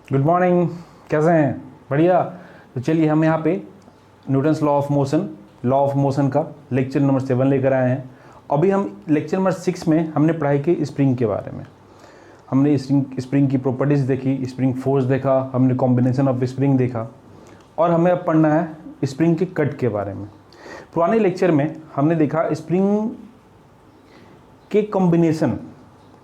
Good morning. कैसे हैं? बढ़िया। तो चलिए हम यहाँ पे न्यूटन्स लॉ ऑफ मोशन का लेक्चर नंबर 7 लेकर आए हैं। अभी हम लेक्चर नंबर 6 में हमने पढ़ाई की स्प्रिंग के बारे में। हमने स्प्रिंग की प्रॉपर्टीज़ देखी, स्प्रिंग फोर्स देखा, हमने कॉम्बिनेशन ऑफ स्प्रिंग देखा और हमें अब पढ़ना है स्प्रिंग के कट के बारे में। पुराने लेक्चर में हमने देखा स्प्रिंग के कॉम्बिनेशन,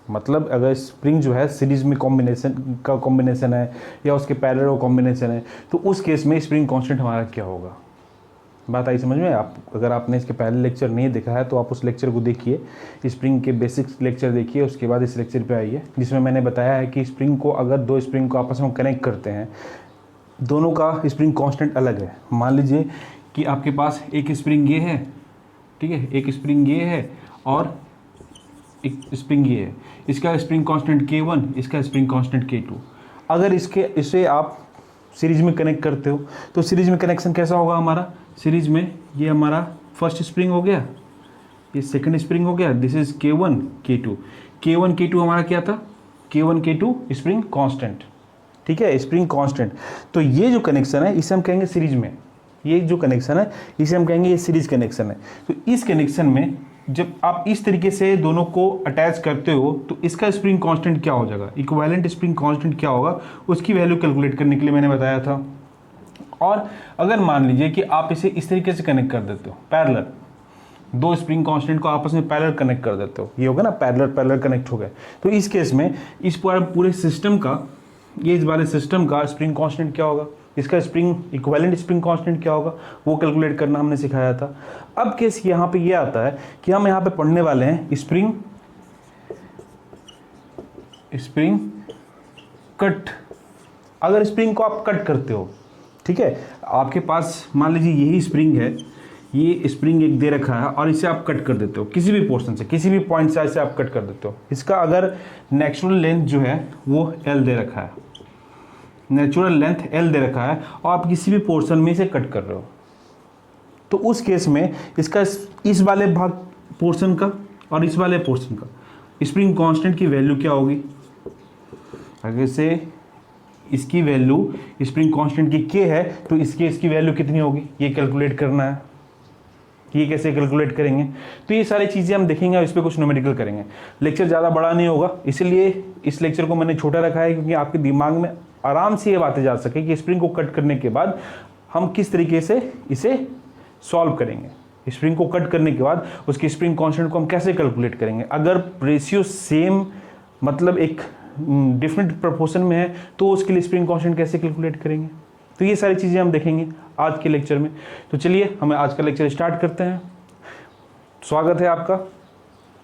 मतलब अगर स्प्रिंग जो है सीरीज में कॉम्बिनेशन है या उसके पैरेलल कॉम्बिनेशन है तो उस केस में स्प्रिंग कांस्टेंट हमारा क्या होगा। बात आई समझ में? अगर आपने इसके पहले लेक्चर नहीं देखा है तो आप उस लेक्चर को देखिए, स्प्रिंग के बेसिक्स लेक्चर देखिए, उसके बाद इस लेक्चर पे आइए जिसमें मैंने बताया है कि स्प्रिंग को अगर दो स्प्रिंग को आपस में कनेक्ट करते हैं, दोनों का स्प्रिंग कांस्टेंट अलग है। मान लीजिए कि आपके पास एक स्प्रिंग ये है, ठीक है, एक स्प्रिंग ये है और एक स्प्रिंग ये है, इसका स्प्रिंग कांस्टेंट K1, इसका स्प्रिंग कांस्टेंट K2। अगर इसे आप सीरीज में कनेक्ट करते हो तो सीरीज में कनेक्शन कैसा होगा हमारा? सीरीज में ये हमारा फर्स्ट स्प्रिंग हो गया, ये सेकंड स्प्रिंग हो गया, this is K1 K2। K1 K2 हमारा क्या था? K1 K2 स्प्रिंग कांस्टेंट, ठीक है, स्प्रिंग कांस्टेंट। तो ये जो कनेक्शन है इसे हम कहेंगे सीरीज में, ये जो कनेक्शन है इसे हम कहेंगे ये सीरीज कनेक्शन है। तो इस कनेक्शन में जब आप इस तरीके से दोनों को अटैच करते हो तो इसका स्प्रिंग कांस्टेंट क्या हो जाएगा, इक्विवेलेंट स्प्रिंग कांस्टेंट क्या होगा, उसकी वैल्यू कैलकुलेट करने के लिए मैंने बताया था। और अगर मान लीजिए कि आप इसे इस तरीके से कनेक्ट कर देते हो, पैरेलल, दो स्प्रिंग कांस्टेंट को आपस में पैरेलल कनेक्ट कर देते हो, ये होगा ना, पैरेलल कनेक्ट हो गए। तो इस केस में इस पूरे सिस्टम का, ये इस वाले सिस्टम का स्प्रिंग कांस्टेंट क्या होगा, इसका स्प्रिंग इक्विवेलेंट स्प्रिंग कांस्टेंट क्या होगा, वो कैलकुलेट करना हमने सिखाया था। अब केस यहाँ पे ये आता है कि हम यहाँ पे पढ़ने वाले हैं स्प्रिंग कट। अगर स्प्रिंग को आप कट करते हो, ठीक है, आपके पास मान लीजिए यही स्प्रिंग है, ये स्प्रिंग एक दे रखा है और इसे आप कट कर देते हो किसी भी पोर्शन से, किसी भी पॉइंट से इसे आप कट कर देते हो। इसका अगर नेचुरल लेंथ जो है वो L दे रखा है, नेचुरल लेंथ L दे रखा है और आप किसी भी पोर्शन में इसे कट कर रहे हो, तो उस केस में इसका इस वाले भाग पोर्शन का और इस वाले पोर्शन का स्प्रिंग कांस्टेंट की वैल्यू क्या होगी? अगर से इसकी वैल्यू स्प्रिंग कांस्टेंट की K है तो इसकी वैल्यू कितनी होगी, ये कैलकुलेट करना है। ये कैसे कैलकुलेट करेंगे? तो ये सारी चीज़ें हम देखेंगे और इस पर कुछ न्यूमेरिकल करेंगे। लेक्चर ज़्यादा बड़ा नहीं होगा, इसलिए इस लेक्चर को मैंने छोटा रखा है क्योंकि आपके दिमाग में आराम से ये बातें जा सके कि स्प्रिंग को कट करने के बाद हम किस तरीके से इसे सॉल्व करेंगे। स्प्रिंग को कट करने के बाद उसकी स्प्रिंग कांस्टेंट को हम कैसे कैलकुलेट करेंगे। अगर रेशियो सेम, मतलब एक डिफरेंट प्रोपोर्शन में है तो उसके लिए स्प्रिंग कांस्टेंट कैसे कैलकुलेट करेंगे। तो ये सारी चीज़ें हम देखेंगे आज के लेक्चर में। तो चलिए हम आज का लेक्चर स्टार्ट करते हैं। स्वागत है आपका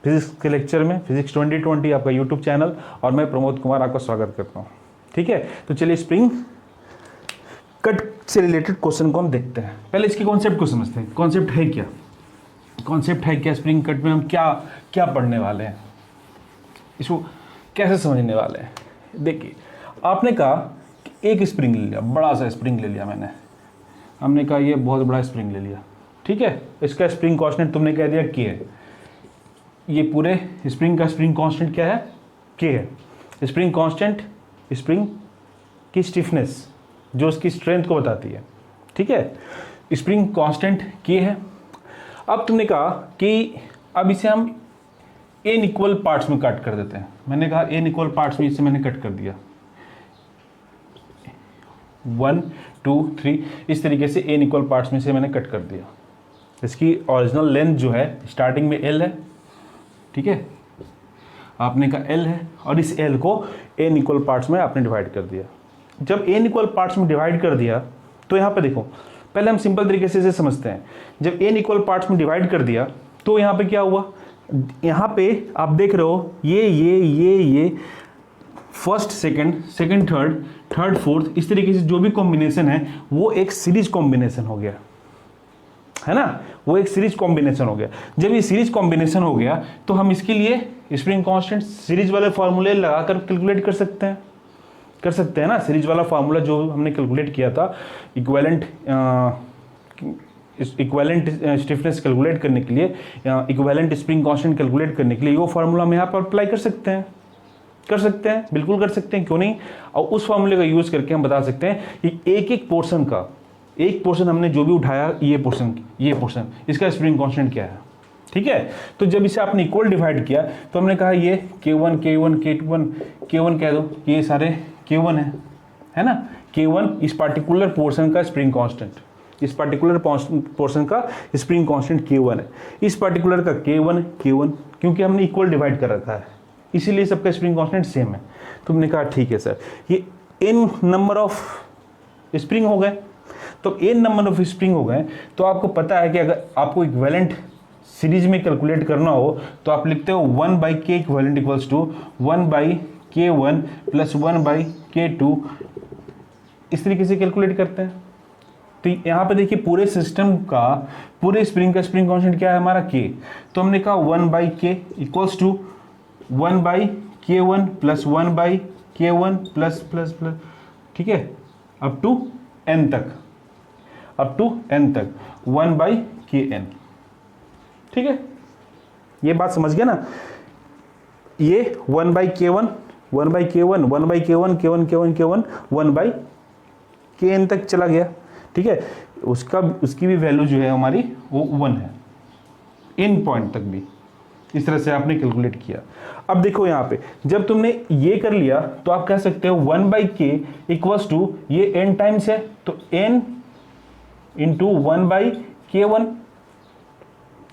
फिजिक्स के लेक्चर में, फिजिक्स 2020 आपका यूट्यूब चैनल, और मैं प्रमोद कुमार आपका स्वागत करता हूँ। ठीक है, तो चलिए स्प्रिंग कट से रिलेटेड क्वेश्चन को हम देखते हैं। पहले इसके कॉन्सेप्ट को समझते हैं। कॉन्सेप्ट है क्या, स्प्रिंग कट में हम क्या पढ़ने वाले हैं, इसको कैसे समझने वाले हैं। देखिए, आपने कहा कि एक स्प्रिंग ले लिया, बड़ा सा स्प्रिंग ले लिया मैंने, हमने कहा ये बहुत बड़ा स्प्रिंग ले लिया, ठीक है, इसका स्प्रिंग कांस्टेंट तुमने कह दिया K है। ये पूरे स्प्रिंग का स्प्रिंग कांस्टेंट क्या है? K है। स्प्रिंग कांस्टेंट स्प्रिंग की स्टिफनेस जो उसकी स्ट्रेंथ को बताती है, ठीक है, स्प्रिंग कांस्टेंट K है। अब तुमने कहा कि अब इसे हम n इक्वल पार्ट्स में कट कर देते हैं। मैंने कहा n इक्वल पार्ट्स में इसे मैंने कट कर दिया, 1 2 3 इस तरीके से n इक्वल पार्ट्स में से मैंने कट कर दिया। इसकी ओरिजिनल लेंथ जो है स्टार्टिंग में L है, ठीक है, आपने कहा L है और इस L को n इक्वल पार्ट्स में आपने डिवाइड कर दिया। जब n इक्वल पार्ट्स में डिवाइड कर दिया तो यहाँ पे देखो, पहले हम सिंपल तरीके से इसे समझते हैं। जब n इक्वल पार्ट्स में डिवाइड कर दिया तो यहाँ पे क्या हुआ, यहाँ पे आप देख रहे हो ये फर्स्ट सेकंड थर्ड फोर्थ, इस तरीके से जो भी कॉम्बिनेशन है वो एक सीरीज कॉम्बिनेशन हो गया, है ना, वो एक सीरीज कॉम्बिनेशन हो गया। जब ये सीरीज कॉम्बिनेशन हो गया तो हम इसके लिए स्प्रिंग कांस्टेंट सीरीज वाले फॉर्मूले लगाकर कैलकुलेट कर सकते हैं ना। सीरीज वाला फार्मूला जो हमने कैलकुलेट किया था, इक्विवेलेंट स्टिफनेस कैलकुलेट करने के लिए, इक्विवेलेंट स्प्रिंग कांस्टेंट कैलकुलेट करने के लिए, वो फार्मूला हम यहाँ पर अप्लाई कर सकते हैं, कर सकते हैं, बिल्कुल कर सकते हैं, क्यों नहीं। और उस फॉर्मूले का यूज़ करके हम बता सकते हैं कि एक एक पोर्शन का, एक पोर्शन हमने जो भी उठाया, ये पोर्शन इसका स्प्रिंग कांस्टेंट क्या है, ठीक है। तो जब इसे आपने इक्वल डिवाइड किया तो हमने कहा ये K1 कह दो, ये सारे K1 है ना। K1 इस पार्टिकुलर पोर्शन का स्प्रिंग कांस्टेंट, इस पार्टिकुलर पोर्शन का स्प्रिंग कांस्टेंट K1 है, इस पार्टिकुलर का K1 क्योंकि हमने इक्वल डिवाइड कर रखा है, इसीलिए सबका स्प्रिंग कांस्टेंट सेम है। तो हमने कहा ठीक है सर, ये n नंबर ऑफ स्प्रिंग हो गए। तो n नंबर ऑफ स्प्रिंग हो गए तो आपको पता है कि अगर आपको इक्विवेलेंट सीरीज में कैलकुलेट करना हो तो आप लिखते हो 1/k equivalent equals to 1/k1 plus 1/k2, इस तरीके से कैलकुलेट करते हैं। तो यहाँ पे देखिए पूरे सिस्टम का, पूरे स्प्रिंग का स्प्रिंग कांस्टेंट क्या है हमारा k, तो हमने कहा 1/k equals to 1/k1 plus 1/k1 plus plus plus, ठीक है, अप टू n तक, 1/kn, ठीक है। ये बात समझ गया ना। ये 1/k1 1/k1 तक चला गया, ठीक है। उसकी भी वैल्यू जो है हमारी वो 1 है, इन पॉइंट तक भी इस तरह से आपने कैलकुलेट किया। अब देखो यहाँ पे जब तुमने ये कर लिया तो आप कह सकते हो 1/k इक्वल्स टू, ये n टाइम्स है तो n into 1/k1,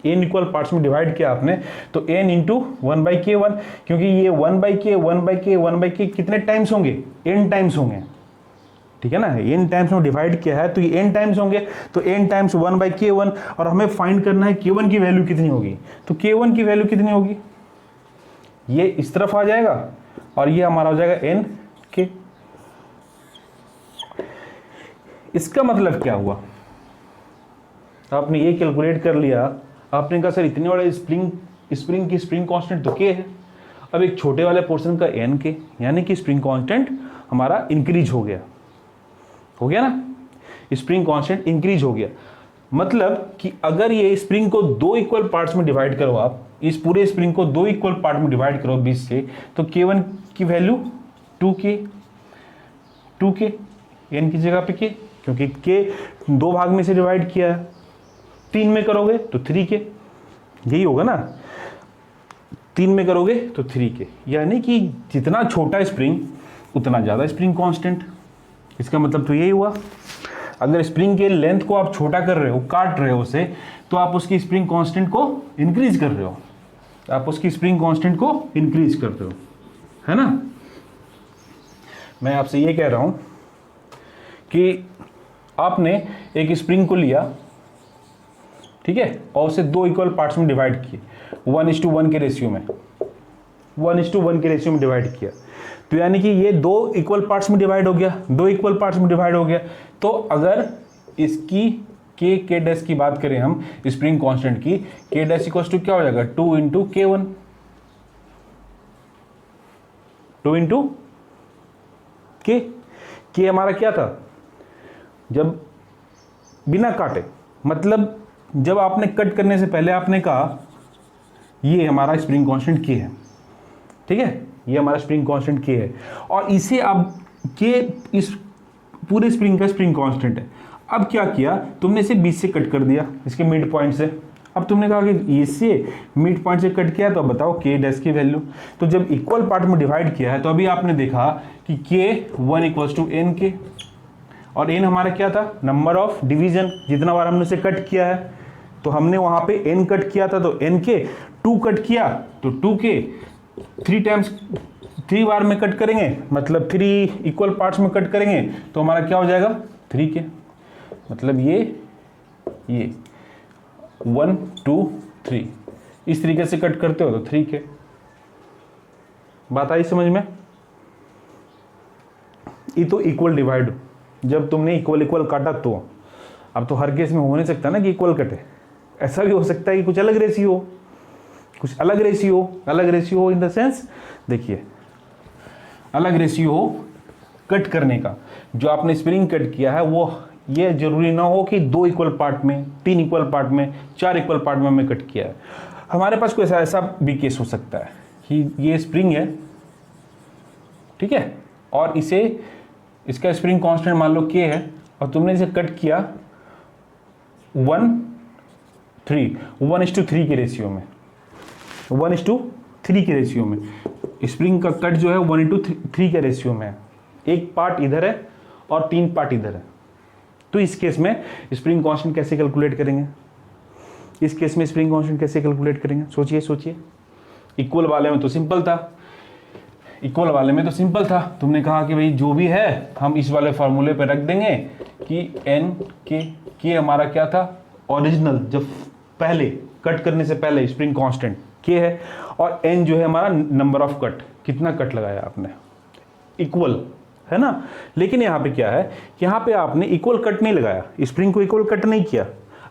n equal parts में डिवाइड किया आपने तो n इंटू 1/k1, क्योंकि ये 1/k कितने टाइम्स होंगे, n टाइम्स होंगे, ठीक है ना। n टाइम्स में डिवाइड किया है तो ये n टाइम्स होंगे, तो n टाइम्स 1/k1, और हमें फाइंड करना है k1 की वैल्यू कितनी होगी। तो k1 की वैल्यू कितनी होगी, ये इस तरफ आ जाएगा और ये हमारा हो जाएगा nk। इसका मतलब क्या हुआ, आपने ये कैलकुलेट कर लिया, आपने कहा सर इतने वाले स्प्रिंग की स्प्रिंग कांस्टेंट तो k है, अब एक छोटे वाले पोर्शन का nk, यानी कि स्प्रिंग कांस्टेंट हमारा इंक्रीज हो गया ना, स्प्रिंग कांस्टेंट इंक्रीज हो गया। मतलब कि अगर ये स्प्रिंग को दो इक्वल पार्ट्स में डिवाइड करो, आप इस पूरे स्प्रिंग को दो इक्वल पार्ट में डिवाइड करो 20 से, तो k1 की वैल्यू 2k, n की जगह पे k, क्योंकि k दो भाग में से डिवाइड किया है, 3 में करोगे तो 3k, यही होगा ना, 3 में करोगे तो 3k, यानी कि जितना छोटा स्प्रिंग उतना ज़्यादा स्प्रिंग कांस्टेंट। इसका मतलब तो यही हुआ, अगर स्प्रिंग के लेंथ को आप छोटा कर रहे हो, काट रहे हो उसे, तो आप उसकी स्प्रिंग कांस्टेंट को इंक्रीज कर रहे हो, है ना। मैं आपसे ये कह रहा हूं कि आपने एक स्प्रिंग को लिया, ठीक है, और उसे दो इक्वल पार्ट्स में डिवाइड किए, 1:1 के रेशियो में, 1:1 के रेशियो में डिवाइड किया, तो यानी कि ये दो इक्वल पार्ट्स में डिवाइड हो गया, तो अगर इसकी k डैश की बात करें हम, स्प्रिंग कांस्टेंट की, k डैश इक्वल्स टू क्या हो जाएगा, 2 इंटू k1, 2 इंटू k हमारा क्या था, जब बिना काटे, मतलब जब आपने कट करने से पहले आपने कहा ये हमारा स्प्रिंग कांस्टेंट k है, ठीक है, ये हमारा स्प्रिंग कांस्टेंट k है, और इसे अब k इस पूरे स्प्रिंग का स्प्रिंग कांस्टेंट है। अब क्या किया तुमने, इसे 20 से कट कर दिया, इसके मिड पॉइंट से। अब तुमने कहा कि इससे मिड पॉइंट से कट किया, तो अब बताओ k डैश की वैल्यू। तो जब इक्वल पार्ट में डिवाइड किया है तो अभी आपने देखा कि k1 इक्वल्स टू nk, और n हमारा क्या था, नंबर ऑफ डिवीजन, जितना बार हमने उसे कट किया है, तो हमने वहां पे n कट किया था तो nk, 2 कट किया तो 2k, 3 टाइम्स 3 बार में कट करेंगे, मतलब 3 इक्वल पार्ट्स में कट करेंगे तो हमारा क्या हो जाएगा, 3k, मतलब ये 1 2 3 इस तरीके से कट करते हो तो 3k। बात आई समझ में। ये तो इक्वल डिवाइड, जब तुमने इक्वल काटा, तो अब तो हर केस में हो नहीं सकता ना कि इक्वल कटे, ऐसा भी हो सकता है कि कुछ अलग रेशियो हो, इन द सेंस, देखिए अलग रेशियो हो कट करने का। जो आपने स्प्रिंग कट किया है वो ये जरूरी ना हो कि 2 इक्वल पार्ट में, 3 इक्वल पार्ट में, 4 इक्वल पार्ट में हमें कट किया है। हमारे पास कोई ऐसा भी केस हो सकता है कि ये स्प्रिंग है, ठीक है, और इसे इसका स्प्रिंग कांस्टेंट मान लो k है, और तुमने इसे कट किया 1:3 के रेशियो में, 1:3 के रेशियो में। स्प्रिंग का कट जो है 1:3 के रेशियो में है, एक पार्ट इधर है और 3 पार्ट इधर है। तो इस केस में स्प्रिंग कांस्टेंट कैसे कैलकुलेट करेंगे? इस केस में स्प्रिंग कांस्टेंट कैसे कैलकुलेट करेंगे? सोचिए। इक्वल वाले में तो सिंपल था, तुमने कहा कि भाई जो भी है हम इस वाले फॉर्मूले पे रख देंगे कि n के हमारा क्या था, ओरिजिनल, जब पहले कट करने से पहले स्प्रिंग कांस्टेंट k है, और n जो है हमारा नंबर ऑफ कट, कितना कट लगाया आपने, इक्वल है ना। लेकिन यहाँ पे क्या है, यहाँ पे आपने इक्वल कट नहीं लगाया, स्प्रिंग को इक्वल कट नहीं किया,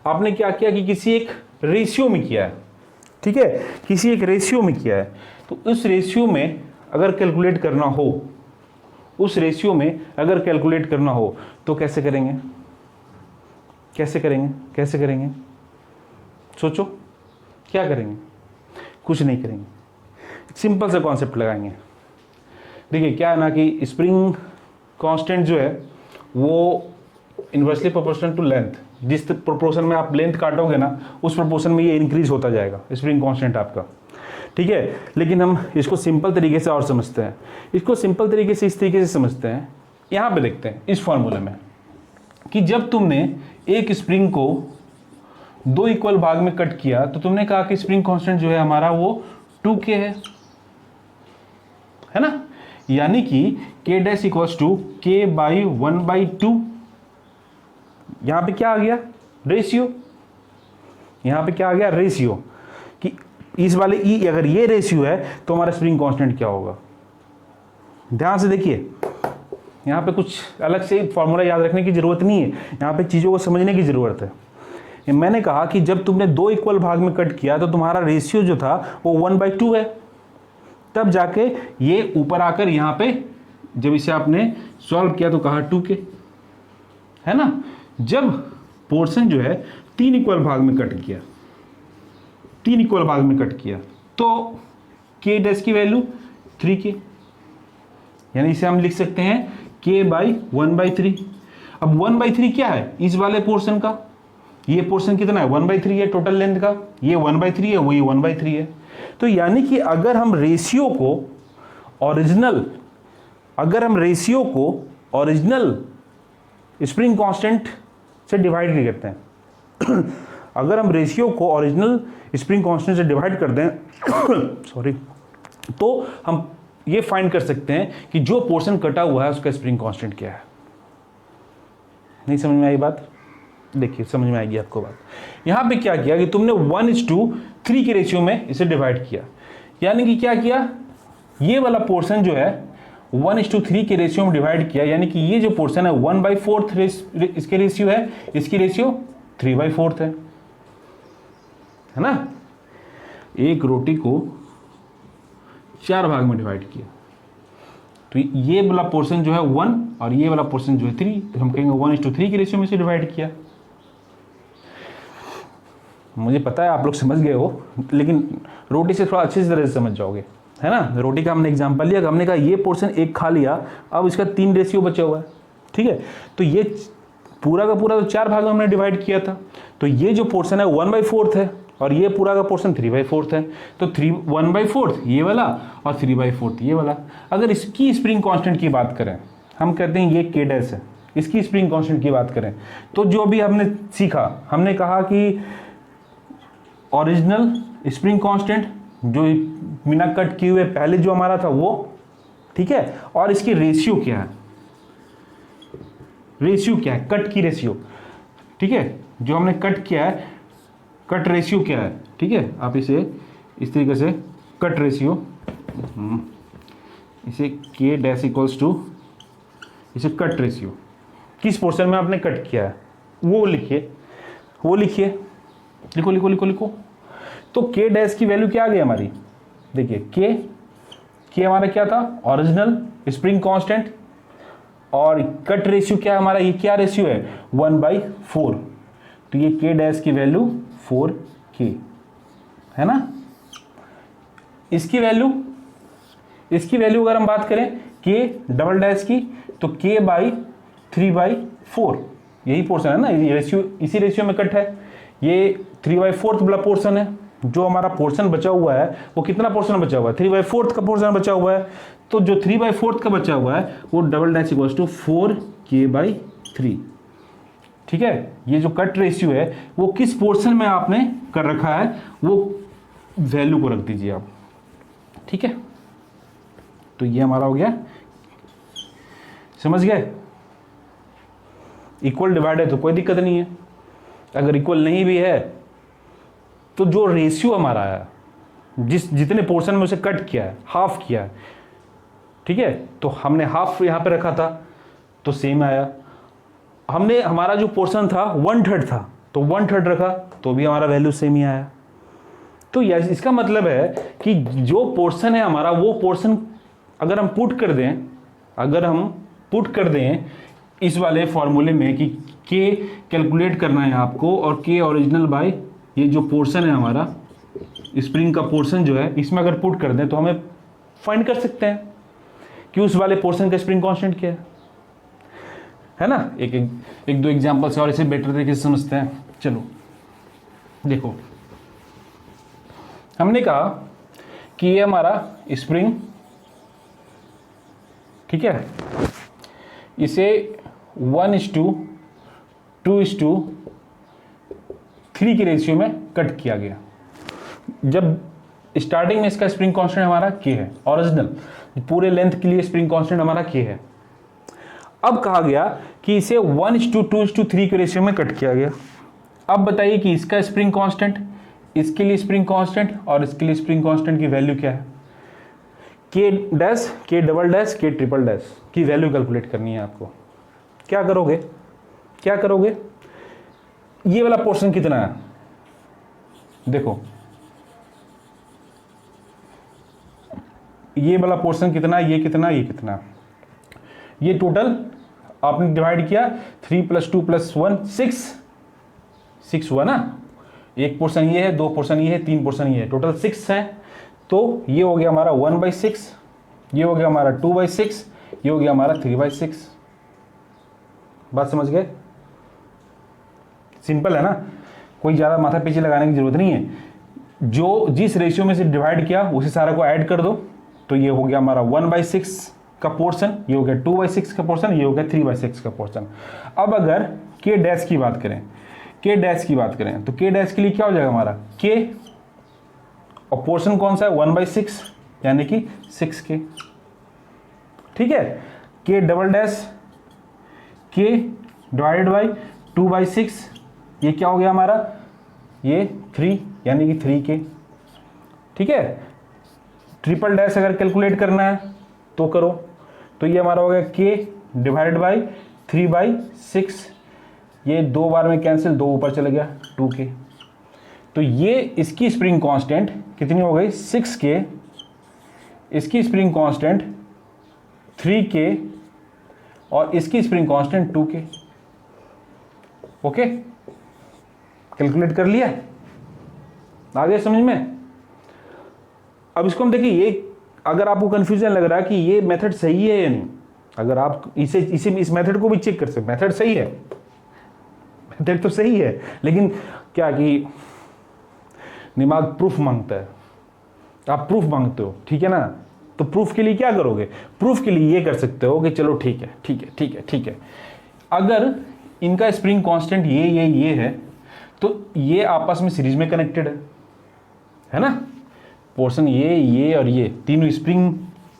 आपने क्या किया कि किसी एक रेशियो में किया है, ठीक है, किसी एक रेशियो में किया है। तो उस रेशियो में अगर कैलकुलेट करना हो, तो कैसे करेंगे? सोचो, क्या करेंगे? कुछ नहीं करेंगे, सिंपल सा कॉन्सेप्ट लगाएंगे। देखिए क्या है ना कि स्प्रिंग कांस्टेंट जो है वो इन्वर्सली प्रोपोर्शनल टू लेंथ, जिस प्रोपोर्शन में आप लेंथ काटोगे ना, उस प्रोपोर्शन में ये इंक्रीज होता जाएगा स्प्रिंग कांस्टेंट आपका, ठीक है। लेकिन हम इसको सिंपल तरीके से और समझते हैं, इस तरीके से समझते हैं। यहाँ पे देखते हैं इस फॉर्मूले में कि जब तुमने एक स्प्रिंग को 2 इक्वल भाग में कट किया, तो तुमने कहा कि स्प्रिंग कांस्टेंट जो है हमारा वो 2k है ना, यानी कि k dash equals to k by 1/2। यहाँ पे क्या आ गया? रेशियो। कि इस वाले e अगर ये रेशियो है तो हमारा स्प्रिंग कांस्टेंट क्या होगा। ध्यान से देखिए, यहाँ पे कुछ अलग से फॉर्मूला याद रखने की जरूरत नहीं है, यहाँ पे चीज़ों को समझने की ज़रूरत है। मैंने कहा कि जब तुमने 2 इक्वल भाग में कट किया तो तुम्हारा रेशियो जो था वो 1/2 है, तब जाके ये ऊपर आकर यहाँ पे जब इसे आपने सॉल्व किया तो कहा 2k, है ना। जब पोर्शन जो है 3 इक्वल भाग में कट किया, तो k डैश की वैल्यू 3k, यानी इसे हम लिख सकते हैं k बाई 1/3। अब 1/3 क्या है इस वाले पोर्शन का, ये पोर्शन कितना है 1/3 है टोटल लेंथ का, ये 1/3 है, वही 1/3 है। तो यानी कि अगर हम रेशियो को ओरिजिनल स्प्रिंग कांस्टेंट से डिवाइड नहीं करते हैं अगर हम रेशियो को ओरिजिनल स्प्रिंग कांस्टेंट से डिवाइड कर दें सॉरी, तो हम ये फाइंड कर सकते हैं कि जो पोर्शन कटा हुआ है उसका स्प्रिंग कांस्टेंट क्या है। नहीं समझ में आई बात? देखिए समझ में आएगी आपको बात। यहां पे क्या किया कि तुमने 1:3 के रेशियो में इसे डिवाइड किया, यानी कि क्या किया, ये वाला पोर्शन जो है 1:3 के रेशियो में डिवाइड किया, यानी कि ये जो पोर्शन है 1/4 इसके रेशियो है, इसकी रेशियो 3/4 है ना। एक रोटी को 4 भाग में डिवाइड किया, तो ये वाला पोर्शन जो है 1 और ये वाला पोर्शन जो है 3, तो हम कहेंगे 1:3 के रेशियो में से डिवाइड किया। मुझे पता है आप लोग समझ गए हो, लेकिन रोटी से थोड़ा अच्छी तरह से समझ जाओगे, है ना। रोटी का हमने एग्जांपल लिया, हमने कहा ये पोर्शन एक खा लिया, अब इसका 3 रेशियो बचा हुआ है, ठीक है। तो ये पूरा का पूरा तो 4 भाग में हमने डिवाइड किया था, तो ये जो पोर्शन है 1/4 है और ये पूरा का पोर्शन 3/4 है, तो 1/4 ये वाला और 3/4 ये वाला। अगर इसकी स्प्रिंग कांस्टेंट की बात करें, हम कहते हैं ये k डैश है, इसकी स्प्रिंग कांस्टेंट की बात करें तो जो भी हमने सीखा, हमने कहा कि ओरिजिनल स्प्रिंग कांस्टेंट जो बिना कट किए हुए पहले जो हमारा था वो, ठीक है, और इसकी रेशियो क्या है, कट की रेशियो, ठीक है, जो हमने कट किया है कट रेशियो क्या है, ठीक है। आप इसे इस तरीके से कट रेशियो, इसे k डैश इक्वल्स टू, इसे कट रेशियो किस पोर्शन में आपने कट किया है वो लिखिए, लिखो। तो k डैश की वैल्यू क्या आ गई हमारी, देखिए k हमारा क्या था, ओरिजिनल स्प्रिंग कांस्टेंट, और कट रेशियो क्या हमारा, ये क्या रेशियो है 1/4, तो ये k डैश की वैल्यू 4k है ना। इसकी वैल्यू अगर हम बात करें के डबल डैश की, तो के बाई 3/4 यही पोर्शन है ना, ये रेशियो, इसी रेशियो में कट है। ये 3/4 वाला पोर्शन है, जो हमारा पोर्शन बचा हुआ है वो कितना पोर्शन बचा हुआ है, 3/4 का पोर्शन बचा हुआ है। तो जो 3/4 का बचा हुआ है वो double dash equals to 4k/3। ठीक है, ये जो कट रेशियो है वो किस पोर्शन में आपने कर रखा है वो वैल्यू को रख दीजिए आप। ठीक है, तो ये हमारा हो गया, समझ गए। इक्वल डिवाइड है तो कोई दिक्कत नहीं है, अगर इक्वल नहीं भी है तो जो रेशियो हमारा है, जितने पोर्शन में उसे कट किया है, हाफ किया है, ठीक है, तो हमने हाफ यहाँ पे रखा था तो सेम आया। हमने हमारा जो पोर्शन था 1/3 था तो 1/3 रखा तो भी हमारा वैल्यू सेम ही आया। तो यस, इसका मतलब है कि जो पोर्शन है हमारा, वो पोर्शन अगर हम पुट कर दें इस वाले फॉर्मूले में कि के कैलकुलेट करना है आपको, और के ओरिजिनल बाय ये जो पोर्शन है हमारा स्प्रिंग का पोर्शन जो है, इसमें अगर पुट कर दें तो हमें फाइंड कर सकते हैं कि उस वाले पोर्शन का स्प्रिंग कांस्टेंट क्या है ना। एक दो एग्जांपल से और इसे बेटर तरीके से समझते हैं। चलो देखो, हमने कहा कि ये हमारा स्प्रिंग, ठीक है, इसे 1:2:3 के रेशियो में कट किया गया। जब स्टार्टिंग में इसका स्प्रिंग कांस्टेंट हमारा के है, ओरिजिनल पूरे लेंथ के लिए स्प्रिंग कांस्टेंट हमारा के है। अब कहा गया कि इसे 1:2:3 के रेशियो में कट किया गया। अब बताइए कि इसका स्प्रिंग कांस्टेंट, इसके लिए स्प्रिंग कांस्टेंट और इसके लिए स्प्रिंग कांस्टेंट की वैल्यू क्या है। के डैश, के डबल डैश, के ट्रिपल डैश की वैल्यू कैलकुलेट करनी है आपको। क्या करोगे, ये वाला पोर्शन कितना है, देखो ये वाला पोर्शन कितना, ये कितना, ये कितना, ये टोटल आपने डिवाइड किया 3 + 2 + 1 6 हुआ ना। एक पोर्शन ये है, दो पोर्शन ये है, तीन पोर्शन ये है, टोटल 6 है। तो ये हो गया हमारा 1/6, ये हो गया हमारा 2/6, ये हो गया हमारा 3/6। बात समझ गए, सिंपल है ना, कोई ज़्यादा माथा पीछे लगाने की जरूरत नहीं है। जो जिस रेशियो में से डिवाइड किया उसी सारा को ऐड कर दो, तो ये हो गया हमारा 1/6 का पोर्शन, ये हो गया 2/6 का पोर्शन, ये हो गया 3/6 का पोर्शन। अब अगर के डैश की बात करें, तो के डैश के लिए क्या हो जाएगा हमारा के, और पोर्शन कौन सा है 1/6 यानी कि 6k। ठीक है, के डबल डैश, के डिवाइडेड बाई 2/6, ये क्या हो गया हमारा, ये 3 यानी कि 3k। ठीक है, ट्रिपल डैश अगर कैलकुलेट करना है तो करो, तो ये हमारा हो गया के डिवाइडेड बाई 3/6, ये 2 बार में कैंसिल, 2 ऊपर चला गया 2k। तो ये इसकी स्प्रिंग कांस्टेंट कितनी हो गई 6k, इसकी स्प्रिंग कांस्टेंट 3k और इसकी spring constant 2k। Okay, calculate कर लिया, आ गया समझ में। अब इसको हम देखिए, ये अगर आपको कंफ्यूजन लग रहा है कि ये मेथड सही है या नहीं, अगर आप इस मेथड को भी चेक कर सकते, मेथड सही है, मेथड तो सही है, लेकिन क्या कि दिमाग प्रूफ मांगता है, आप प्रूफ मांगते हो, ठीक है ना। तो प्रूफ के लिए क्या करोगे, प्रूफ के लिए ये कर सकते हो कि चलो ठीक है, अगर इनका स्प्रिंग कांस्टेंट ये है तो ये आपस में सीरीज में कनेक्टेड है ना, पोर्शन ये और ये तीनों स्प्रिंग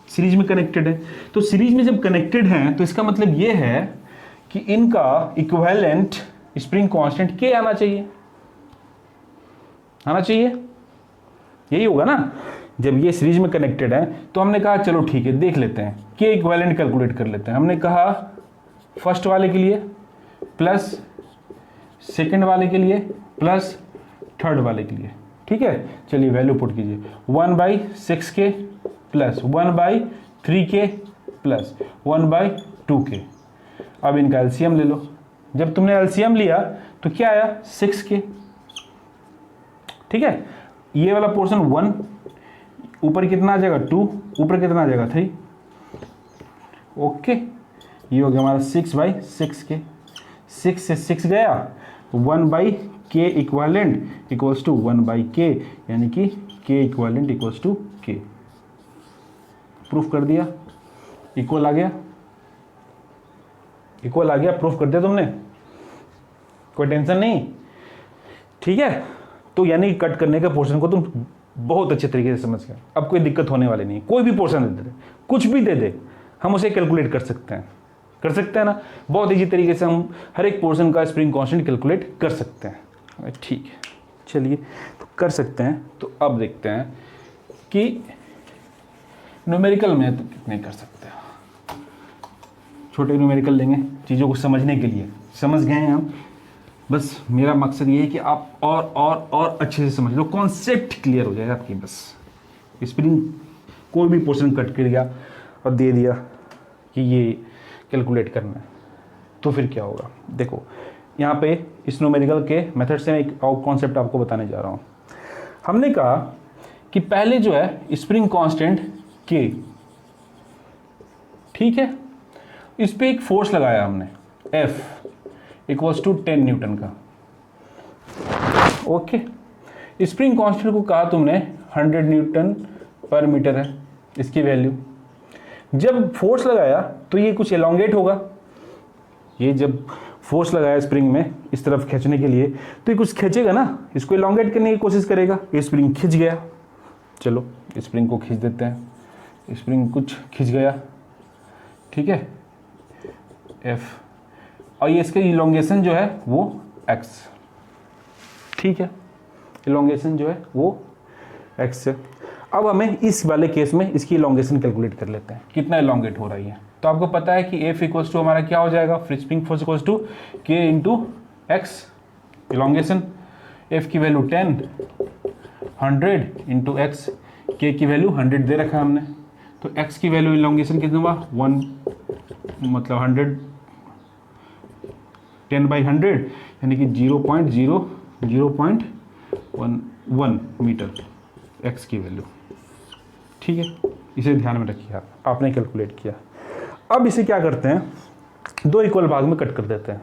सीरीज में कनेक्टेड है। तो सीरीज में जब कनेक्टेड हैं तो इसका मतलब ये है कि इनका इक्विवेलेंट स्प्रिंग कांस्टेंट के आना चाहिए, यही होगा ना। जब ये सीरीज में कनेक्टेड है तो हमने कहा चलो ठीक है, देख लेते हैं, के इक्विवेलेंट कैलकुलेट कर लेते हैं। हमने कहा फर्स्ट वाले के लिए प्लस सेकंड वाले के लिए प्लस थर्ड वाले के लिए, ठीक है। चलिए वैल्यू पुट कीजिए, 1/6k plus 1/3k plus 1/2k। अब इनका एलसीएम ले लो, जब तुमने एलसीएम लिया तो क्या आया 6k, ठीक है। ये वाला पोर्शन 1, ऊपर कितना आ जाएगा 2, ऊपर कितना आ जाएगा 3, ओके, ये हो गया हमारा 6/6K, 6 से 6 गया, 1/K equivalent equals to 1/K, यानी कि K equivalent equals to K। Proof कर दिया, इक्वल आ गया, इक्वल आ गया, प्रूफ कर दिया तुमने, कोई टेंशन नहीं, ठीक है। तो यानी कट करने के पोर्शन को तुम बहुत अच्छे तरीके से समझ गए, अब कोई दिक्कत होने वाली नहीं। कोई भी पोर्शन दे दे, कुछ भी दे दे, हम उसे कैलकुलेट कर सकते हैं, कर सकते हैं ना, बहुत ईजी तरीके से हम हर एक पोर्शन का स्प्रिंग कांस्टेंट कैलकुलेट कर सकते हैं। ठीक है, चलिए तो कर सकते हैं। तो अब देखते हैं कि न्यूमेरिकल में तो कितने कर सकते हैं। छोटे न्यूमेरिकल लेंगे चीज़ों को समझने के लिए, समझ गए हैं हम, बस मेरा मकसद ये है कि आप और अच्छे से समझ लो, कॉन्सेप्ट क्लियर हो जाएगा आपकी। बस स्प्रिंग कोई भी पोर्शन कट कर दिया और दे दिया कि ये कैलकुलेट करना है, तो फिर क्या होगा। देखो यहाँ पे इस न्यूमेरिकल के मेथड से मैं एक और कॉन्सेप्ट आपको बताने जा रहा हूँ। हमने कहा कि पहले जो है स्प्रिंग कांस्टेंट K, ठीक है, इस पे एक फोर्स लगाया हमने F इक्वल्स टू 10 न्यूटन का। ओके, स्प्रिंग कांस्टेंट को कहा तुमने 100 न्यूटन पर मीटर है इसकी वैल्यू। जब फोर्स लगाया तो ये कुछ एलोंगेट होगा, ये जब फोर्स लगाया स्प्रिंग में इस तरफ खींचने के लिए तो ये कुछ खींचेगा ना, इसको एलोंगेट करने की कोशिश करेगा। ये स्प्रिंग खिंच गया, चलो स्प्रिंग को खींच देते हैं, स्प्रिंग कुछ खिंच गया, ठीक है, F, और ये इसका इलोंगेशन जो है वो x, ठीक है, इलोंगेशन जो है वो x है। अब हमें इस वाले केस में इसकी इलोंगेशन कैलकुलेट कर लेते हैं, कितना इलोंगेट हो रही है। तो आपको पता है कि F इक्वल्स टू हमारा क्या हो जाएगा, free spring force equals to K into x, elongation F की वैल्यू 10, 100 इंटू एक्स, K की वैल्यू 100 दे रखा है हमने, तो x की वैल्यू इलोंगेशन कितना हुआ 1, मतलब 100 10/100 यानी कि 0.001 मीटर x की वैल्यू, ठीक है, इसे ध्यान में रखिए आप, आपने कैलकुलेट किया। अब इसे क्या करते हैं, दो इक्वल भाग में कट कर देते हैं।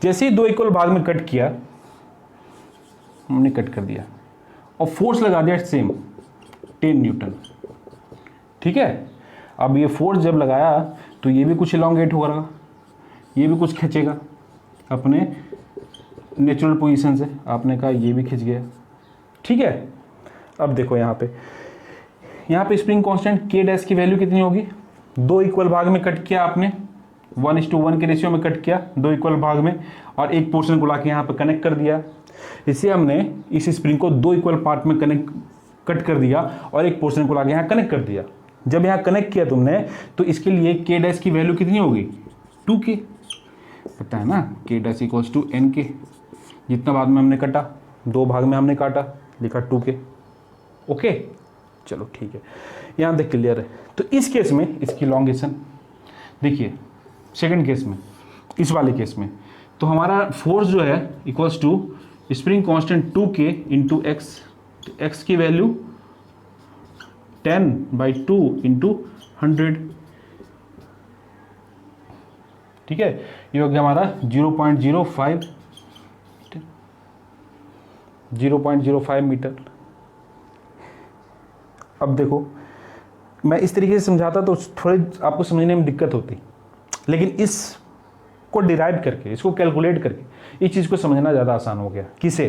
जैसे ही दो इक्वल भाग में कट किया, हमने कट कर दिया और फोर्स लगा दिया सेम 10 न्यूटन, ठीक है। अब ये फोर्स जब लगाया तो ये भी कुछ इलोंगेट होगा, ये भी कुछ खींचेगा अपने नेचुरल पोजीशन से, आपने कहा ये भी खिंच गया, ठीक है। अब देखो यहाँ पे स्प्रिंग कांस्टेंट K डैश की वैल्यू कितनी होगी, दो इक्वल भाग में कट किया आपने, 1:1 के रेशियो में कट किया दो इक्वल भाग में, और एक पोर्शन को लाके यहाँ पे कनेक्ट कर दिया। इसे हमने इस स्प्रिंग को दो इक्वल पार्ट में कट कर दिया और एक पोर्शन को लाके यहाँ कनेक्ट कर दिया। जब यहाँ कनेक्ट किया तुमने तो इसके लिए K डैश की वैल्यू कितनी होगी, 2K, पता है ना, K dash equals to NK, जितना भाग में हमने कटा, दो भाग में हमने काटा, लिखा 2K, ओके, चलो ठीक है, यहाँ तक क्लियर है। तो इस केस में इसकी लॉन्गेशन देखिए, सेकंड केस में, इस वाले केस में, तो हमारा फोर्स जो है equals to spring constant 2K into x, x की वैल्यू 10/2 इंटू 100, ठीक है, ये हो गया हमारा 0.05 मीटर। अब देखो मैं इस तरीके से समझाता तो थोड़ी आपको समझने में दिक्कत होती, लेकिन इसको डिराइव करके, इसको कैलकुलेट करके इस चीज़ को समझना ज़्यादा आसान हो गया। किसे,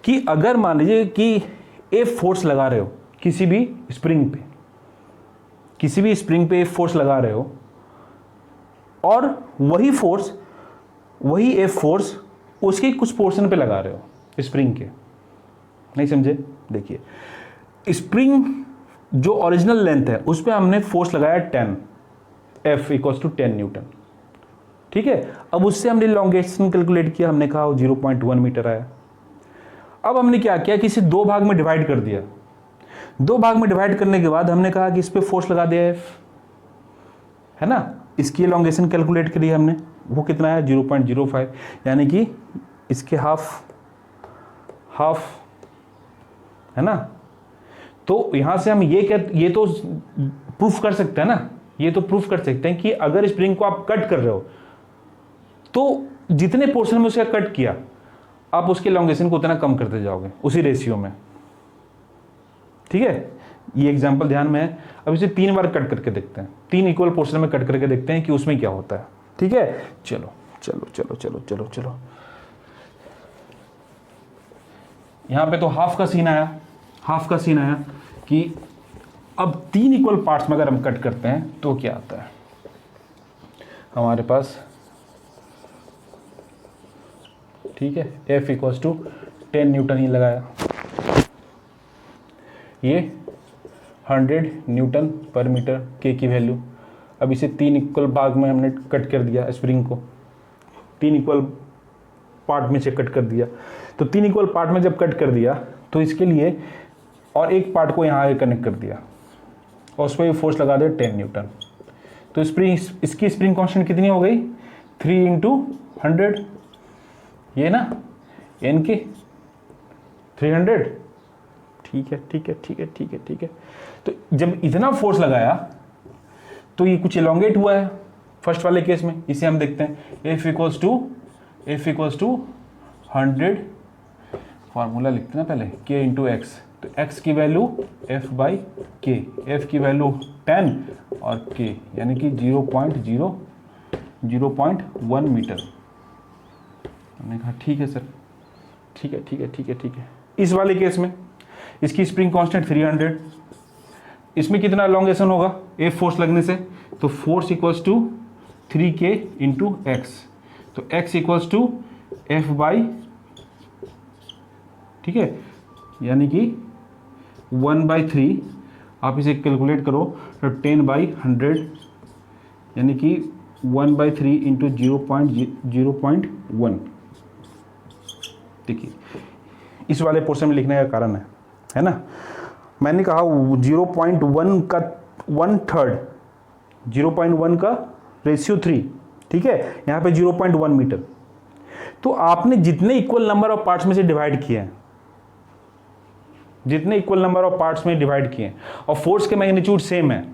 कि अगर मान लीजिए कि F फोर्स लगा रहे हो किसी भी स्प्रिंग पे F फोर्स लगा रहे हो, और वही F फोर्स उसके कुछ पोर्शन पे लगा रहे हो स्प्रिंग के, नहीं समझे, देखिए स्प्रिंग जो ओरिजिनल लेंथ है उस पर हमने फोर्स लगाया 10, F इक्वल्स टू 10 न्यूटन, ठीक है। अब उससे हमने लॉन्गेशन कैलकुलेट किया, हमने कहा 0.1 मीटर आया। अब हमने क्या किया कि इसे दो भाग में डिवाइड कर दिया, दो भाग में डिवाइड करने के बाद हमने कहा कि इस पे फोर्स लगा दिया F, है ना, इसकी लॉन्गेशन कैलकुलेट करी हमने, वो कितना है 0.05, यानी कि इसके हाफ है ना। तो यहां से हम ये तो प्रूफ कर सकते हैं ना ये तो प्रूफ कर सकते हैं कि अगर स्प्रिंग को आप कट कर रहे हो तो जितने पोर्शन में उसका कट किया आप उसके लॉन्गेशन को उतना कम करते जाओगे उसी रेशियो में। ठीक है, ये एग्जांपल ध्यान में है। अब इसे 3 बार कट करके देखते हैं, 3 इक्वल पोर्शन में कट करके देखते हैं कि उसमें क्या होता है। ठीक है, चलो चलो चलो चलो चलो चलो। यहां पे तो हाफ का सीन आया, हाफ का सीन आया कि अब 3 इक्वल पार्ट्स में अगर हम कट करते हैं तो क्या आता है हमारे पास। ठीक है, F इक्वल्स टू 10 न्यूटन ही लगाया, ये 100 न्यूटन पर मीटर के की वैल्यू। अब इसे 3 इक्वल भाग में हमने कट कर दिया, स्प्रिंग को 3 इक्वल पार्ट में से कट कर दिया। तो 3 इक्वल पार्ट में जब कट कर दिया तो इसके लिए और एक पार्ट को यहाँ आगे कनेक्ट कर दिया और उस पर फोर्स लगा दिया 10 न्यूटन। तो स्प्रिंग, इसकी स्प्रिंग कांस्टेंट कितनी हो गई 3 इंटू 100, ये ना एन के 300। ठीक है ठीक है ठीक है ठीक है ठीक है। तो जब इतना फोर्स लगाया तो ये कुछ एलोंगेट हुआ है फर्स्ट वाले केस में। इसे हम देखते हैं F इक्वल्स टू 100, फार्मूला लिखते हैं ना पहले, K इंटू एक्स। तो x की वैल्यू F बाई के, F की वैल्यू 10 और K यानी कि 0.1 मीटर। हमने कहा ठीक है सर, ठीक है ठीक है ठीक है ठीक है। इस वाले केस में इसकी स्प्रिंग कांस्टेंट 300, इसमें कितना एलोंगेशन होगा F फोर्स लगने से, तो force equals to 3K into x. तो x equals to F by, ठीक है, यानी कि 1/3। आप इसे कैलकुलेट करो तो 10/100 यानी कि 1/3 इंटू 0.1। देखिए इस वाले पोर्शन में लिखने का कारण है ना, मैंने कहा 0.1 का 1/3, 0.1 का रेशियो 3। ठीक है, यहाँ पे 0.1 मीटर। तो आपने जितने इक्वल नंबर ऑफ पार्ट्स में से डिवाइड किए हैं, जितने इक्वल नंबर ऑफ पार्ट्स में डिवाइड किए और फोर्स के मैग्नीट्यूड सेम है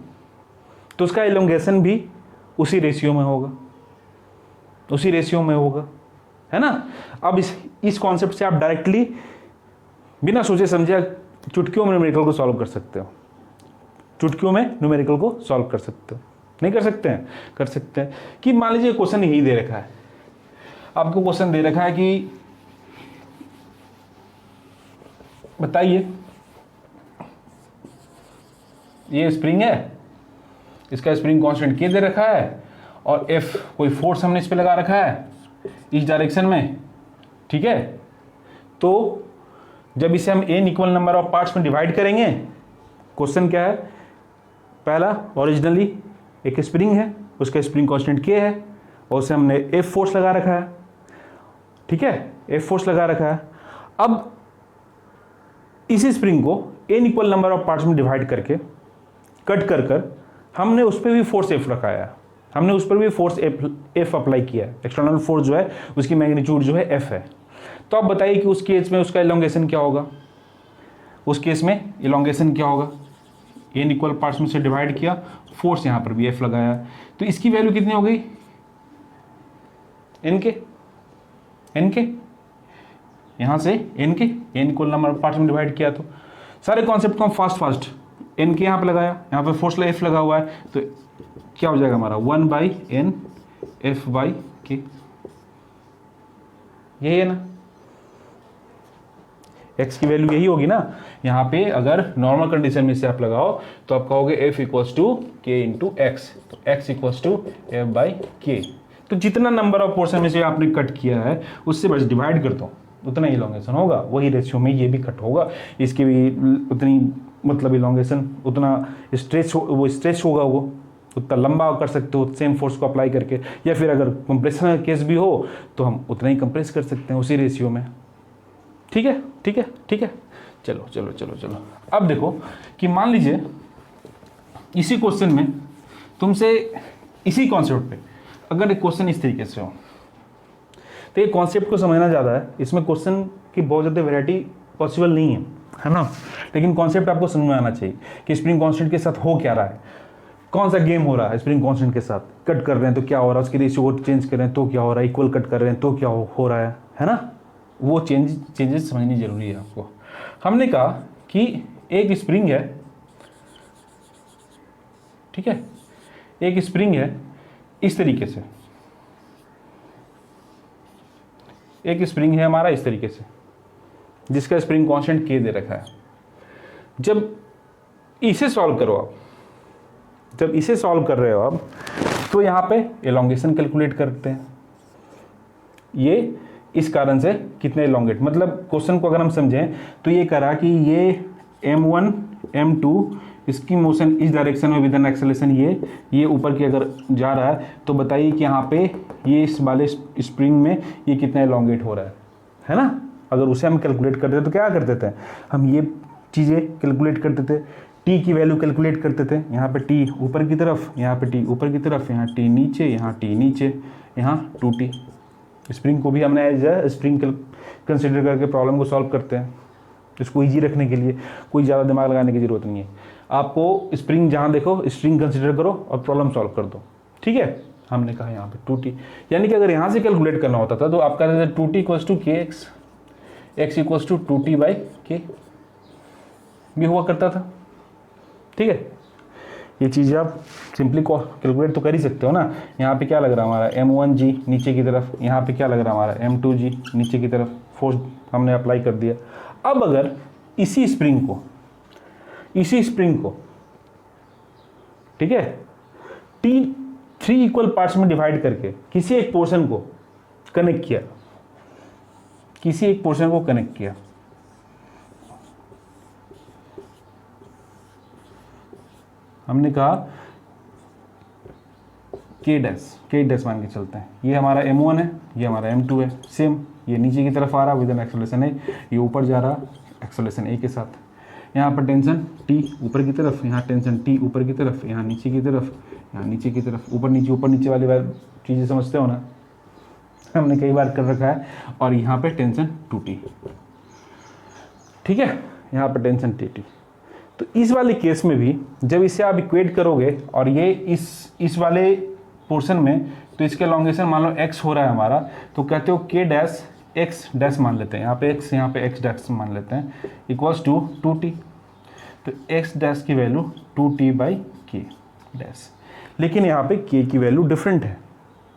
तो उसका एलोंगेशन भी उसी रेशियो में होगा, उसी रेशियो में होगा, है ना। अब इस कॉन्सेप्ट से आप डायरेक्टली बिना सोचे समझे चुटकियों में न्यूमेरिकल को सॉल्व कर सकते हो, चुटकियों में न्यूमेरिकल को सॉल्व कर सकते हो। नहीं कर सकते हैं? कर सकते हैं। कि मान लीजिए क्वेश्चन यही दे रखा है, आपको क्वेश्चन दे रखा है कि बताइए ये स्प्रिंग है, इसका स्प्रिंग कांस्टेंट के दे रखा है और F कोई फोर्स हमने इस पे लगा रखा है इस डायरेक्शन में। ठीक है, तो जब इसे हम n equal number of parts में डिवाइड करेंगे, क्वेश्चन क्या है, पहला ओरिजिनली एक स्प्रिंग है, उसका स्प्रिंग कांस्टेंट k है और उसे हमने F फोर्स लगा रखा है। ठीक है, F फोर्स लगा रखा है। अब इसी स्प्रिंग को n equal number of parts में डिवाइड करके कट कर हमने उस पर भी फोर्स F रखाया, हमने उस पर भी फोर्स F अप्लाई किया है। एक्सटर्नल फोर्स जो है उसकी मैग्नीट्यूड जो है F है। तो आप बताइए कि उस केस में उसका एलोंगेशन क्या होगा, उस केस में एलोंगेशन क्या होगा। n इक्वल पार्ट्स में से डिवाइड किया, फोर्स यहाँ पर भी F लगाया, तो इसकी वैल्यू कितनी हो गई n के यहाँ से n equal number of parts में डिवाइड किया। तो सारे कॉन्सेप्ट को हम फास्ट n के यहाँ पे लगाया, यहाँ पे फोर्स F लगा हुआ है, तो क्या हो जाएगा हमारा 1/n F/k। यही है ना, x की वैल्यू यही होगी ना। यहाँ पे अगर नॉर्मल कंडीशन में से आप लगाओ तो आप कहोगे F equals to K into x, तो x इक्वल्स टू F/k। तो जितना नंबर ऑफ पोर्शन में से आपने कट किया है उससे बस डिवाइड कर दो, उतना ही इलोंगेशन होगा। वही रेशियो में ये भी कट होगा, इसकी भी उतनी मतलब इलोंगेशन, उतना स्ट्रेच होगा, वो उतना लंबा कर सकते हो सेम फोर्स को अप्लाई करके, या फिर अगर कंप्रेशन केस भी हो तो हम उतना ही कंप्रेस कर सकते हैं उसी रेशियो में। ठीक है ठीक है ठीक है, चलो चलो चलो चलो। अब देखो कि मान लीजिए इसी क्वेश्चन में तुमसे इसी कॉन्सेप्ट पे अगर एक क्वेश्चन इस तरीके से हो, तो ये कॉन्सेप्ट को समझना ज़्यादा है, इसमें क्वेश्चन की बहुत ज़्यादा वैरायटी पॉसिबल नहीं है ना, लेकिन कॉन्सेप्ट आपको समझ में आना चाहिए कि स्प्रिंग कांस्टेंट के साथ हो क्या रहा है। कौन सा गेम हो रहा है स्प्रिंग कांस्टेंट के साथ, कट कर रहे हैं तो क्या हो रहा है, उसकी रेशियो को चेंज कर रहे हैं तो क्या हो रहा है, इक्वल कट कर रहे हैं तो क्या हो रहा है ना। वो चेंजेस समझनी जरूरी है आपको। हमने कहा कि एक स्प्रिंग है, ठीक है, एक स्प्रिंग है इस तरीके से, एक स्प्रिंग है हमारा इस तरीके से, जिसका स्प्रिंग कांस्टेंट के दे रखा है। जब इसे सॉल्व करो आप, जब इसे सॉल्व कर रहे हो आप, तो यहाँ पे एलोंगेशन कैलकुलेट करते हैं। ये इस कारण से कितने एलोंगेट, मतलब क्वेश्चन को अगर हम समझें तो ये करा कि ये m1 m2 इसकी मोशन इस डायरेक्शन में विद एन एक्सेलरेशन ये ऊपर की अगर जा रहा है, तो बताइए कि यहाँ पे ये इस वाले स्प्रिंग में ये कितना एलोंगेट हो रहा है ना। अगर उसे हम कैलकुलेट करते तो क्या करते थे, हम ये चीज़ें कैलकुलेट करते थे, टी की वैल्यू कैलकुलेट करते थे। यहाँ पे टी ऊपर की तरफ, यहाँ पे टी ऊपर की तरफ, यहाँ टी नीचे, यहाँ टी नीचे, यहाँ 2t। स्प्रिंग को भी हमने एज ए स्प्रिंग कंसिडर करके प्रॉब्लम को सॉल्व करते हैं। इसको इजी रखने के लिए कोई ज़्यादा दिमाग लगाने की ज़रूरत नहीं है। आपको स्प्रिंग जहाँ देखो स्प्रिंग कंसिडर करो और प्रॉब्लम सॉल्व कर दो, ठीक है। हमने कहा यहाँ पे 2t, यानी कि अगर यहाँ से कैलकुलेट करना होता था तो आप कहते थे 2t equals to K x equals to 2t by K भी हुआ करता था, ठीक है। ये चीज़ आप सिंपली कैलकुलेट तो कर ही सकते हो ना। यहाँ पे क्या लग रहा है हमारा m1g नीचे की तरफ, यहाँ पे क्या लग रहा है हमारा m2g नीचे की तरफ, फोर्स हमने अप्लाई कर दिया। अब अगर इसी स्प्रिंग को ठीक है T3 इक्वल पार्ट्स में डिवाइड करके किसी एक पोर्शन को कनेक्ट किया, हमने कहा के डैश मान के चलते हैं। ये हमारा m1 है, ये हमारा m2 है, सेम ये नीचे की तरफ आ रहा विद एन एक्सेलरेशन है, ये ऊपर जा रहा एक्सेलरेशन a के साथ। यहाँ पर टेंशन t ऊपर की तरफ, यहाँ टेंशन t ऊपर की तरफ, यहाँ नीचे की तरफ, यहाँ नीचे की तरफ, ऊपर नीचे वाली चीज़ें समझते हो ना, हमने कई बार कर रखा है। और यहाँ पे टेंशन 2t, ठीक है, यहाँ पर टेंशन tt। तो इस वाले केस में भी जब इसे आप इक्वेट करोगे और ये इस वाले पोर्शन में, तो इसके लॉन्गेशन मान लो x हो रहा है हमारा, तो कहते हो k डैश x डैश मान लेते हैं, यहाँ पे x यहाँ पे x डैश मान लेते हैं, इक्वल्स टू 2t। तो x डैश की value 2t by k dash. लेकिन यहाँ पे k की वैल्यू डिफरेंट है।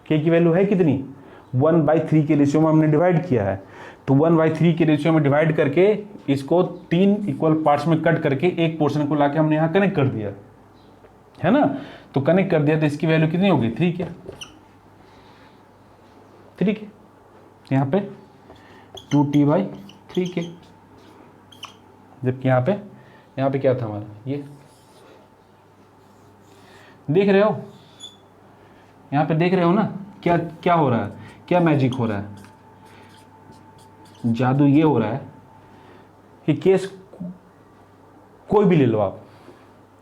k की वैल्यू है कितनी, 1/3 के रेशियो में हमने डिवाइड किया है। तो 1/3 के रेशियो में डिवाइड करके इसको 3 इक्वल पार्ट्स में कट करके एक पोर्शन को लाके हमने यहाँ कनेक्ट कर दिया है ना। तो कनेक्ट कर दिया तो इसकी वैल्यू कितनी होगी, 3 के, यहाँ पे 2t बाई 3 के। जबकि यहाँ पे क्या था हमारा, ये देख रहे हो, यहाँ पे देख रहे हो ना क्या क्या हो रहा है, क्या मैजिक हो रहा है, जादू ये हो रहा है कि केस कोई भी ले लो आप,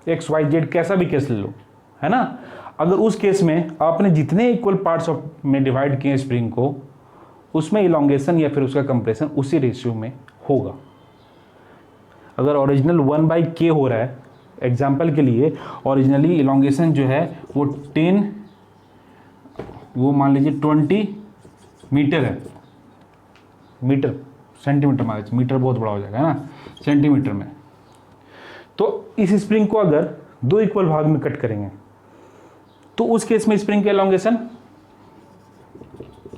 XYZ कैसा भी केस ले लो, है ना। अगर उस केस में आपने जितने इक्वल पार्ट्स में डिवाइड किए स्प्रिंग को, उसमें इलोंगेशन या फिर उसका कंप्रेशन उसी रेशियो में होगा। अगर ओरिजिनल 1/k हो रहा है, एग्जाम्पल के लिए ओरिजिनली इलोंगेशन जो है वो 10, वो मान लीजिए 20 मीटर है, मीटर सेंटीमीटर मान लीजिए, मीटर बहुत बड़ा हो जाएगा है ना, सेंटीमीटर में। तो इस स्प्रिंग को अगर 2 इक्वल भाग में कट करेंगे तो उस केस में स्प्रिंग का एलोंगेशन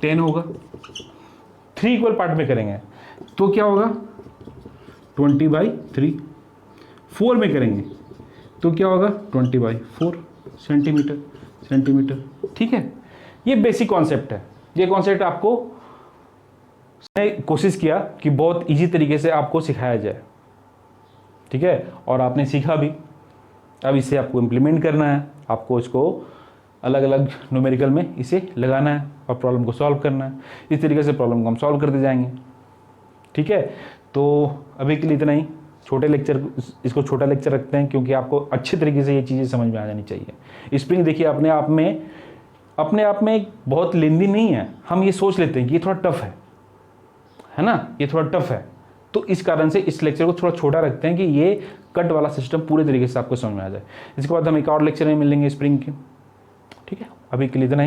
10 होगा। 3 इक्वल पार्ट में करेंगे तो क्या होगा, 20/3। 4 में करेंगे तो क्या होगा, 20/4 सेंटीमीटर, ठीक है। ये बेसिक कॉन्सेप्ट है। ये कॉन्सेप्ट आपको कोशिश किया कि बहुत इजी तरीके से आपको सिखाया जाए, ठीक है, और आपने सीखा भी। अब इसे आपको इम्प्लीमेंट करना है, आपको इसको अलग अलग न्यूमेरिकल में इसे लगाना है और प्रॉब्लम को सॉल्व करना है। इस तरीके से प्रॉब्लम को हम सॉल्व करते जाएंगे, ठीक है। तो अभी के लिए इतना ही, इसको छोटा लेक्चर रखते हैं क्योंकि आपको अच्छे तरीके से ये चीज़ें समझ में आ जानी चाहिए। स्प्रिंग देखिए अपने आप में बहुत लेंदी नहीं है। हम ये सोच लेते हैं कि ये थोड़ा टफ है ना, ये थोड़ा टफ है, तो इस कारण से इस लेक्चर को थोड़ा छोटा रखते हैं कि ये कट वाला सिस्टम पूरे तरीके से आपको समझ में आ जाए। इसके बाद हम एक और लेक्चर में मिलेंगे स्प्रिंग के। ठीक है, अभी के लिए इतना ही।